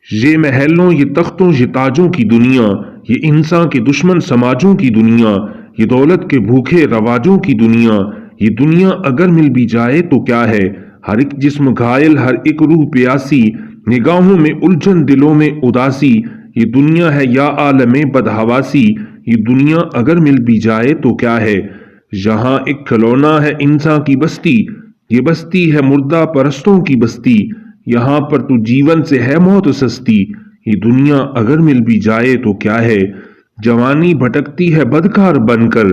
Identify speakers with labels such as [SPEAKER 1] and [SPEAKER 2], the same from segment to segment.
[SPEAKER 1] یہ محلوں، یہ تختوں، یہ تاجوں کی دنیا، یہ انسان کے دشمن سماجوں کی دنیا، یہ دولت کے بھوکے رواجوں کی دنیا، یہ دنیا اگر مل بھی جائے تو کیا ہے؟ ہر ایک جسم گھائل، ہر ایک روح پیاسی، نگاہوں میں الجھن، دلوں میں اداسی، یہ دنیا ہے یا عالم بدحواسی، یہ دنیا اگر مل بھی جائے تو کیا ہے؟ یہاں ایک کھلونا ہے انسان کی بستی، یہ بستی ہے مردہ پرستوں کی بستی، یہاں پر تو جیون سے ہے موت سستی، یہ دنیا اگر مل بھی جائے تو کیا ہے؟ جوانی بھٹکتی ہے بدکار بن کر،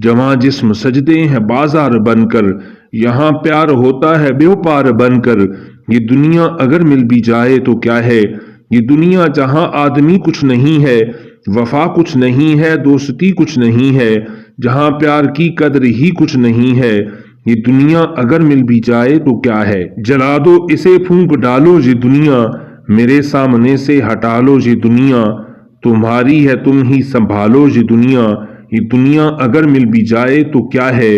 [SPEAKER 1] جواں جسم سجدے ہیں بازار بن کر، یہاں پیار ہوتا ہے بیوپار بن کر، یہ دنیا اگر مل بھی جائے تو کیا ہے؟ یہ دنیا جہاں آدمی کچھ نہیں ہے، وفا کچھ نہیں ہے، دوستی کچھ نہیں ہے، جہاں پیار کی قدر ہی کچھ نہیں ہے، یہ دنیا اگر مل بھی جائے تو کیا ہے؟ جلا دو اسے، پھونک ڈالو یہ دنیا، میرے سامنے سے ہٹا لو یہ دنیا، تمہاری ہے تم ہی سنبھالو یہ دنیا اگر مل بھی جائے تو کیا ہے؟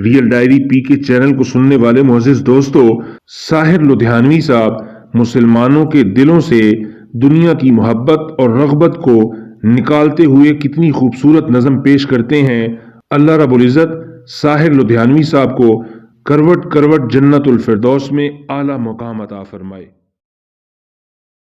[SPEAKER 1] ریئل ڈائری پی کے چینل کو سننے والے معزز دوستو، ساحر لدھیانوی صاحب مسلمانوں کے دلوں سے دنیا کی محبت اور رغبت کو نکالتے ہوئے کتنی خوبصورت نظم پیش کرتے ہیں۔ اللہ رب العزت ساحر لدھیانوی صاحب کو کروٹ کروٹ جنت الفردوس میں اعلیٰ مقام عطا فرمائے۔